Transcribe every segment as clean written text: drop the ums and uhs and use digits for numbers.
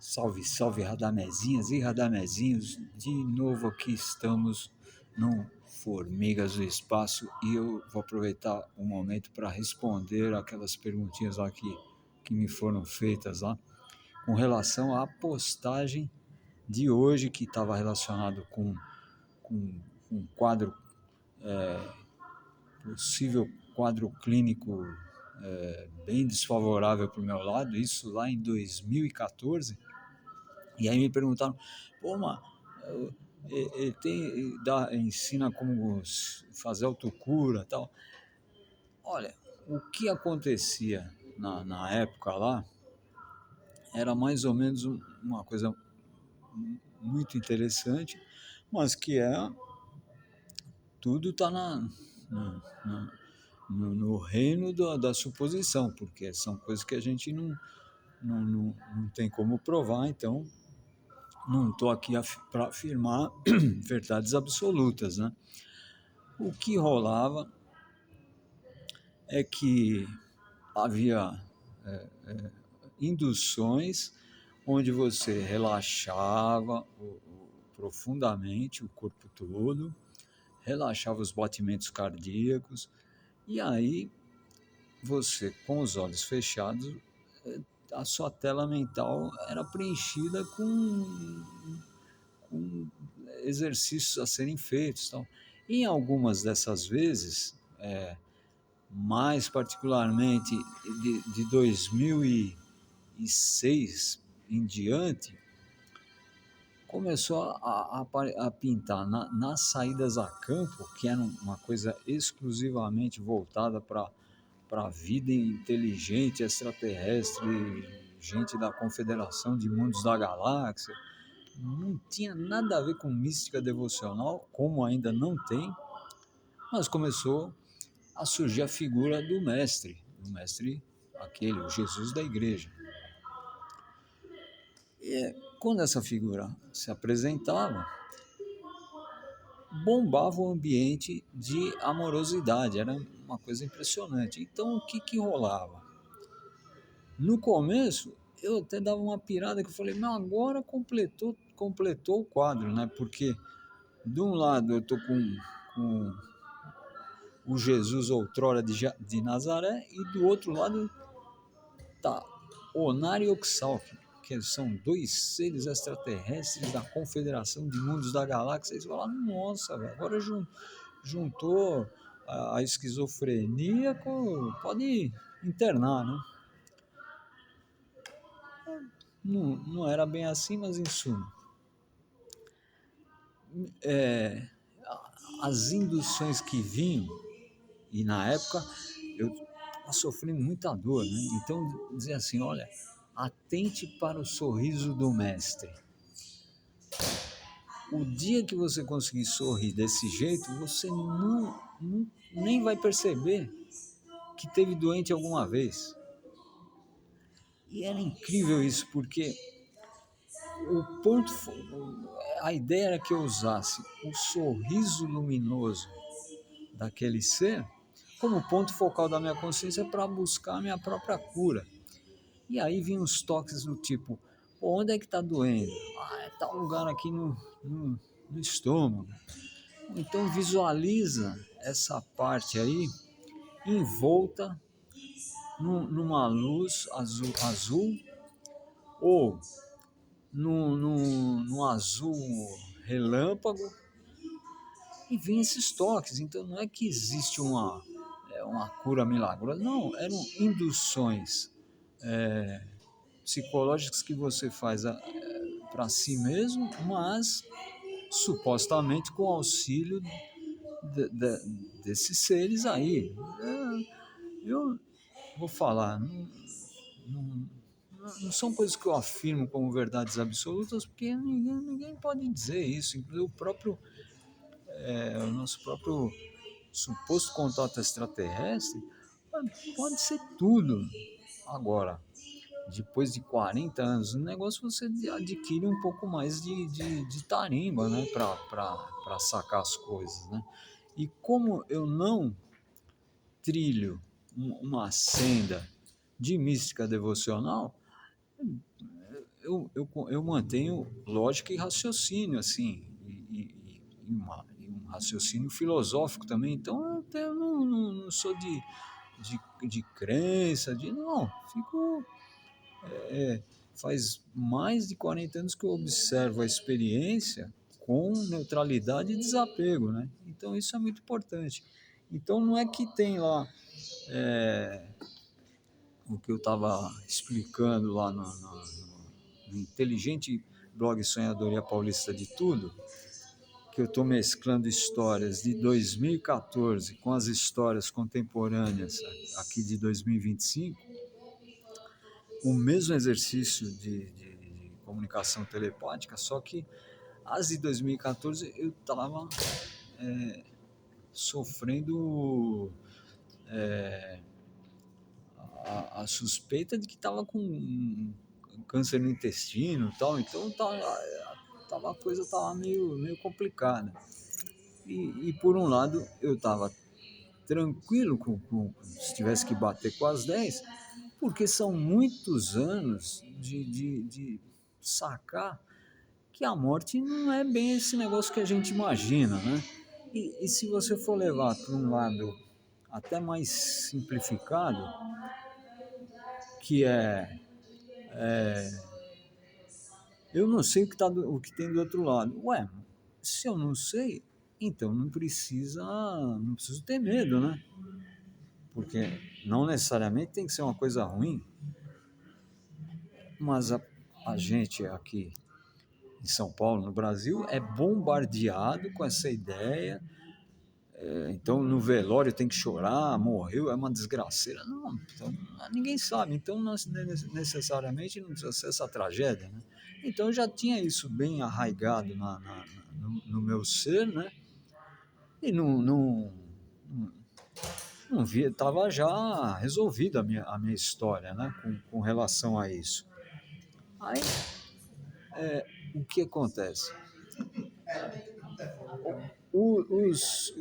Salve, salve, radamezinhas e radamezinhos. De novo aqui estamos no Formigas do Espaço e eu vou aproveitar o momento para responder aquelas perguntinhas lá que me foram feitas lá com relação à postagem de hoje que estava relacionado com um quadro, possível quadro clínico bem desfavorável para o meu lado, isso lá em 2014. E aí me perguntaram, pô, mas ele ensina como fazer autocura e tal. Olha, o que acontecia na época lá era mais ou menos uma coisa muito interessante, mas que tudo está no, no reino da suposição, porque são coisas que a gente não tem como provar, então não estou aqui para afirmar verdades absolutas, né? O que rolava é que havia induções onde você relaxava profundamente o corpo todo, relaxava os batimentos cardíacos, e aí você, com os olhos fechados, a sua tela mental era preenchida com exercícios a serem feitos. Então, em algumas dessas vezes, mais particularmente de 2006 em diante, começou a pintar nas saídas a campo, que era uma coisa exclusivamente voltada para a vida inteligente extraterrestre, gente da Confederação de Mundos da Galáxia. Não tinha nada a ver com mística devocional, como ainda não tem, mas começou a surgir a figura do mestre aquele, o Jesus da igreja. E quando essa figura se apresentava, bombava o ambiente de amorosidade, era uma coisa impressionante. Então o que rolava? No começo eu até dava uma pirada que eu falei, não, agora completou o quadro, né? Porque de um lado eu estou com o Jesus outrora de Nazaré, e do outro lado está Onar e Oxalc, que são dois seres extraterrestres da Confederação de Mundos da Galáxia. E você fala, nossa, agora juntou a esquizofrenia pode internar, né? Não era bem assim, mas em suma. As induções que vinham, e na época eu estava sofrendo muita dor, né? Então dizia assim, olha, atente para o sorriso do mestre. O dia que você conseguir sorrir desse jeito, você nem vai perceber que teve doente alguma vez. E era incrível isso, porque o ponto, a ideia era que eu usasse o sorriso luminoso daquele ser como ponto focal da minha consciência para buscar a minha própria cura. E aí vinham os toques do tipo, onde é que está doendo? Ah, é tal lugar aqui no estômago. Então visualiza essa parte aí envolta numa luz azul ou num azul relâmpago, e vem esses toques. Então não é que existe uma cura milagrosa, não, eram induções psicológicas que você faz para si mesmo, mas supostamente com auxílio desses seres aí. Eu vou falar, não, não são coisas que eu afirmo como verdades absolutas, porque ninguém pode dizer isso, inclusive o nosso próprio suposto contato extraterrestre pode ser tudo. Agora, depois de 40 anos no negócio, você adquire um pouco mais de tarimba, né, para sacar as coisas, né? E como eu não trilho uma senda de mística devocional, eu mantenho lógica e raciocínio, assim, e um raciocínio filosófico também. Então, eu até não sou de crença, não, fico. é, Faz mais de 40 anos que eu observo a experiência com neutralidade e desapego, né? Então, isso é muito importante. Então, não é que tem lá o que eu estava explicando lá no inteligente blog Sonhadoria Paulista de Tudo, que eu estou mesclando histórias de 2014 com as histórias contemporâneas aqui de 2025, o mesmo exercício de comunicação telepática, só que as de 2014 eu estava sofrendo a suspeita de que estava com câncer no intestino e tal, então a coisa estava meio complicada. E por um lado eu estava tranquilo se tivesse que bater com as 10, porque são muitos anos de sacar que a morte não é bem esse negócio que a gente imagina, né? E se você for levar para um lado até mais simplificado, que eu não sei o que tem do outro lado. Ué, se eu não sei, então não preciso ter medo, né? Porque não necessariamente tem que ser uma coisa ruim, mas a gente aqui em São Paulo, no Brasil, é bombardeado com essa ideia. Então, no velório tem que chorar, morreu, é uma desgraceira. Não, então, ninguém sabe. Então, não necessariamente não precisa ser essa tragédia. Né? Então, eu já tinha isso bem arraigado no meu ser, né? E não via, estava já resolvida a minha história, né? Com relação a isso. Aí, o que acontece? Os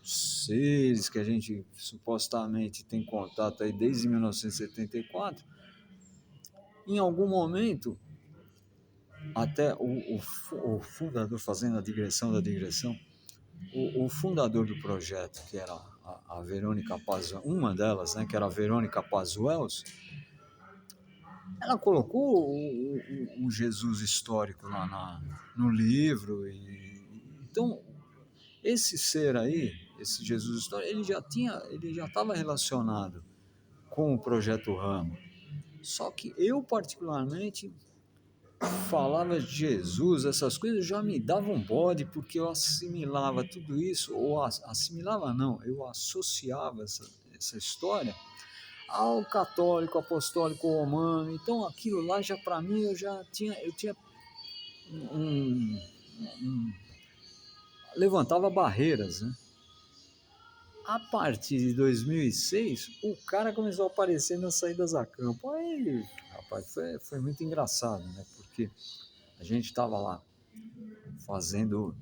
seres que a gente supostamente tem contato aí desde 1974, em algum momento, até o fundador, fazendo a digressão da digressão, o fundador do projeto, que era a Verônica Pazuello, uma delas, né, que era a Verônica Pazuello, ela colocou o Jesus histórico lá no livro. Então, esse ser aí, esse Jesus histórico, ele já estava relacionado com o projeto Ramo. Só que eu, particularmente, falava de Jesus, essas coisas já me davam um bode, porque eu assimilava tudo isso, ou assimilava não, eu associava essa história ao católico, apostólico romano. Então aquilo lá já para mim eu tinha um, um, levantava barreiras, né? A partir de 2006, o cara começou a aparecer nas saídas a campo. Aí, rapaz, foi muito engraçado, né? Porque a gente estava lá fazendo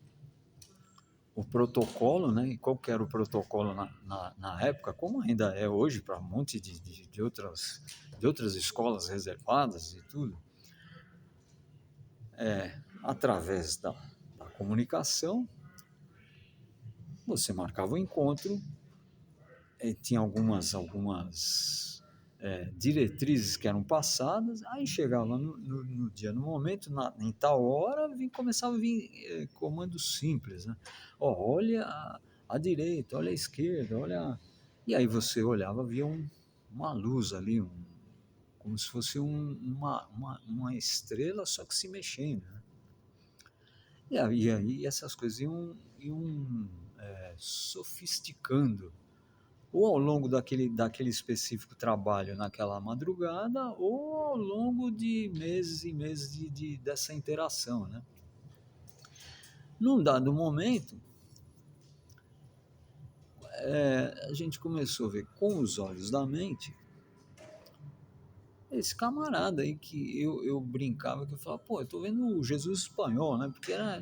o protocolo, né? E qual que era o protocolo na época, como ainda é hoje para um monte de outras escolas reservadas e tudo, através da comunicação, você marcava o encontro, tinha algumas diretrizes que eram passadas, aí chegava no dia, no momento, em tal hora, começava a vir comandos simples, né? Olha a direita, olha a esquerda, olha. E aí você olhava, via uma luz ali, como se fosse uma estrela, só que se mexendo. Né? E aí essas coisas iam sofisticando ou ao longo daquele específico trabalho naquela madrugada, ou ao longo de meses e meses dessa interação. Né? Num dado momento, a gente começou a ver com os olhos da mente esse camarada aí que eu brincava, que eu falava, pô, eu tô vendo o Jesus espanhol, né? Porque era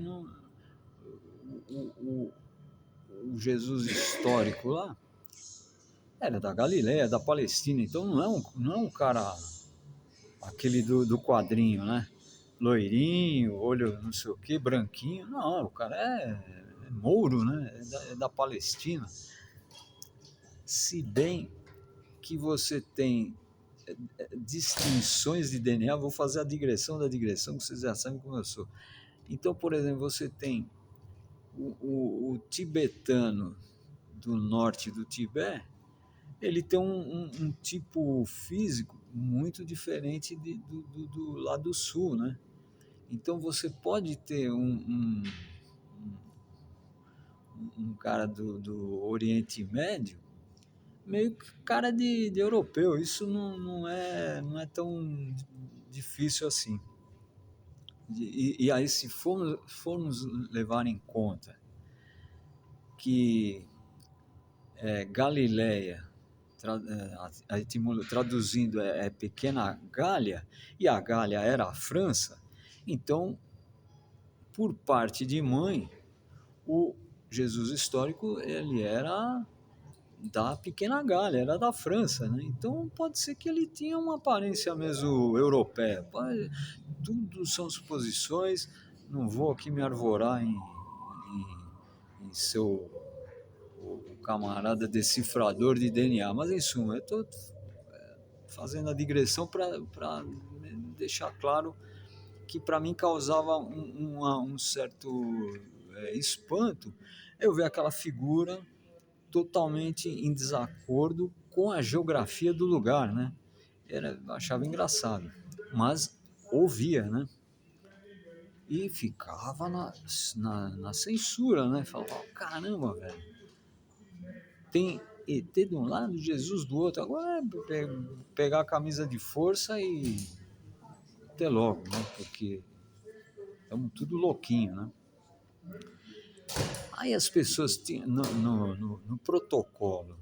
o Jesus histórico lá, Era da Galileia, da Palestina, então não é um cara, aquele do quadrinho, né? Loirinho, olho não sei o que, branquinho. Não, o cara é mouro, né? É da Palestina. Se bem que você tem distinções de DNA, vou fazer a digressão da digressão, que vocês já sabem como eu sou. Então, por exemplo, você tem o tibetano do norte do Tibete, ele tem um tipo físico muito diferente do lado do sul, né? Então você pode ter um cara do Oriente Médio meio que cara de europeu. Isso não é tão difícil assim. E aí, se formos levar em conta que Galileia, traduzindo, é pequena Gália, e a Gália era a França, então, por parte de mãe, o Jesus histórico ele era da pequena Gália, era da França, né? Então pode ser que ele tinha uma aparência mesmo europeia. Tudo são suposições, não vou aqui me arvorar em ser o camarada decifrador de DNA, mas em suma, eu estou fazendo a digressão para deixar claro que para mim causava um certo espanto eu ver aquela figura totalmente em desacordo com a geografia do lugar, né? Eu achava engraçado, mas ouvia, né? E ficava na censura, né? Falava, caramba, velho, tem ET de um lado, Jesus do outro, agora é pegar a camisa de força e até logo, né? Porque estamos tudo louquinho, né? Aí as pessoas tinham, no protocolo,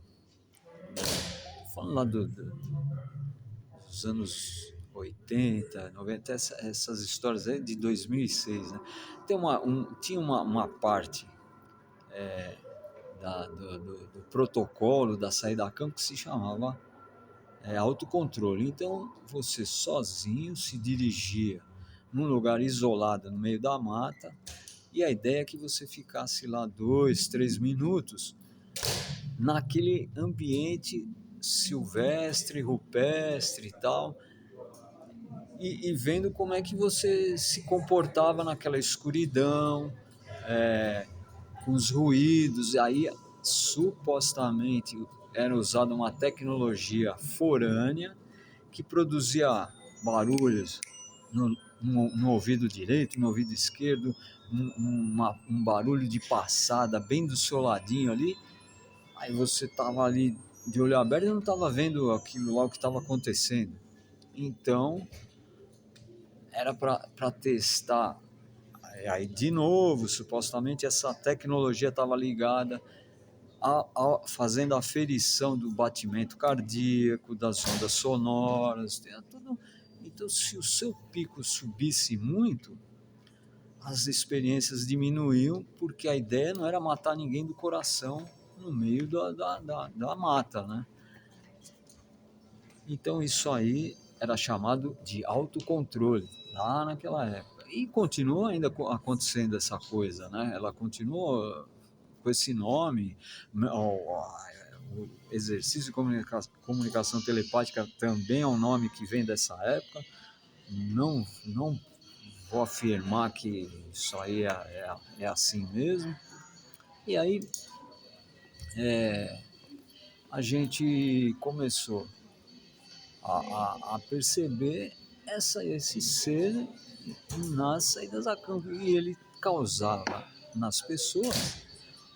falando lá dos anos 80, 90, essas histórias aí de 2006, né? Tinha uma parte do protocolo da saída a campo que se chamava autocontrole. Então você sozinho se dirigia num lugar isolado no meio da mata e a ideia é que você ficasse lá 2, 3 minutos naquele ambiente silvestre, rupestre e tal, e vendo como é que você se comportava naquela escuridão, com os ruídos. E aí supostamente era usada uma tecnologia forânea que produzia barulhos no ouvido direito, no ouvido esquerdo, um barulho de passada bem do seu ladinho ali. Aí você estava ali de olho aberto e não estava vendo aquilo lá, o que estava acontecendo. Então, era para testar. Aí, de novo, supostamente essa tecnologia estava ligada fazendo a aferição do batimento cardíaco, das ondas sonoras, tudo. Então, se o seu pico subisse muito, as experiências diminuíam, porque a ideia não era matar ninguém do coração no meio da mata, né? Então isso aí era chamado de autocontrole lá naquela época. E continua ainda acontecendo essa coisa, né? Ela continua com esse nome, o exercício de comunicação telepática também é um nome que vem dessa época. Não vou afirmar que isso aí é assim mesmo. E aí a gente começou a perceber esse ser nas saídas a campo, e ele causava nas pessoas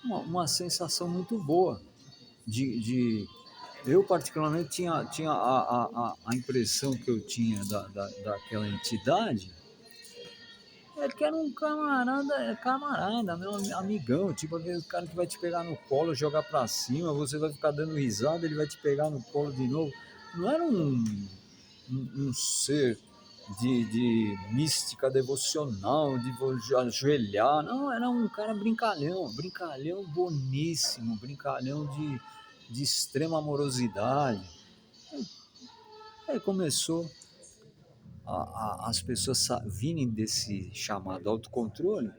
uma sensação muito boa eu particularmente tinha a impressão que eu tinha daquela entidade é que era um camarada, meu amigão, tipo aquele cara que vai te pegar no colo, jogar pra cima, você vai ficar dando risada, ele vai te pegar no colo de novo. Não era um ser de mística devocional, de ajoelhar, não, era um cara brincalhão boníssimo, brincalhão de extrema amorosidade. Aí começou as pessoas virem desse chamado autocontrole,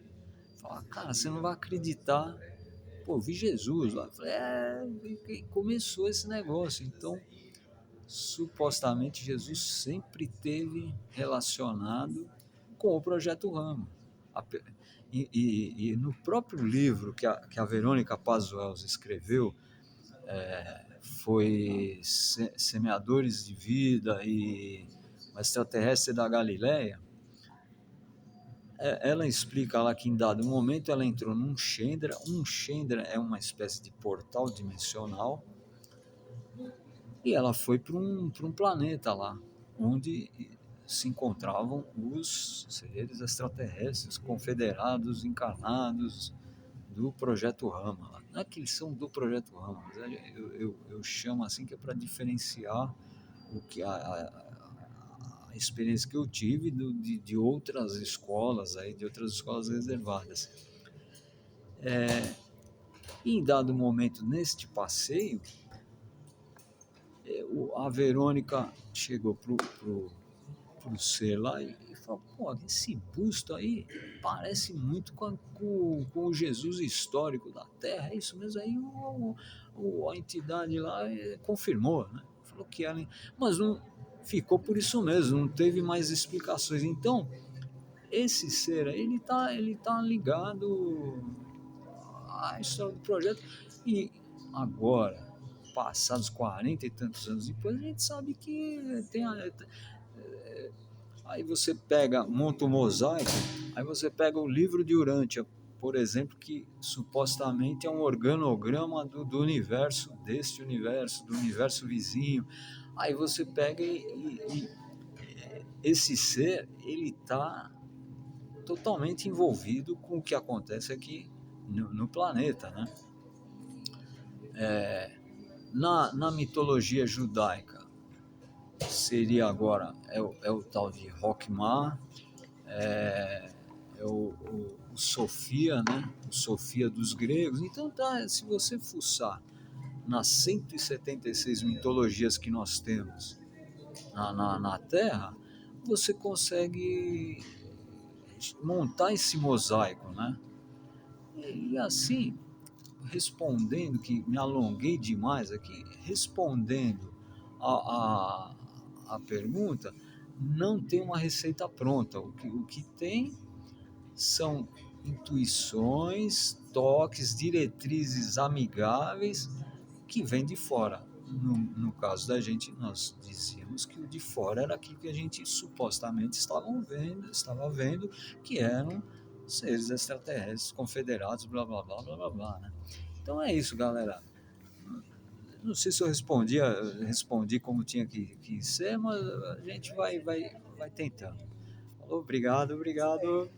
falar, cara, você não vai acreditar, pô, eu vi Jesus lá. Falei, e começou esse negócio. Então, supostamente, Jesus sempre teve relacionado com o Projeto Rama. E no próprio livro que a Verônica Pazuello escreveu, foi Semeadores de Vida e o Extraterrestre da Galileia, ela explica lá que em dado momento ela entrou num Chandra. Um Chandra é uma espécie de portal dimensional, e ela foi para um planeta lá, onde se encontravam os seres extraterrestres confederados encarnados do Projeto Rama. Não é que eles são do Projeto Rama, mas eu chamo assim que é para diferenciar o que a experiência que eu tive de outras escolas, aí, de outras escolas reservadas. E em dado momento, neste passeio, a Verônica chegou pro ser lá e falou, pô, esse busto aí parece muito com o Jesus histórico da Terra, é isso mesmo? Aí a entidade lá confirmou, né? Falou que era, mas não ficou por isso mesmo, não teve mais explicações. Então, esse ser aí, ele tá ligado à história do projeto. E agora, passados 40 e tantos anos depois, a gente sabe que aí você pega, monta o mosaico, aí você pega o livro de Urântia, por exemplo, que supostamente é um organograma do universo, deste universo, do universo vizinho. Aí você pega e esse ser, ele está totalmente envolvido com o que acontece aqui no planeta, né? Na mitologia judaica, seria agora, é o tal de Rockmar, o Sofia, né? O Sofia dos gregos. Então, tá, se você fuçar nas 176 mitologias que nós temos na Terra, você consegue montar esse mosaico, né? E assim, respondendo, que me alonguei demais aqui, respondendo a, a pergunta, não tem uma receita pronta. O que tem são intuições, toques, diretrizes amigáveis que vêm de fora. No caso da gente, nós dizíamos que o de fora era aquilo que a gente supostamente estava vendo, que eram seres extraterrestres confederados, blá blá blá blá blá blá, né? Então é isso, galera. Não sei se eu respondi como tinha que ser, mas a gente vai tentando. Falou, obrigado, obrigado.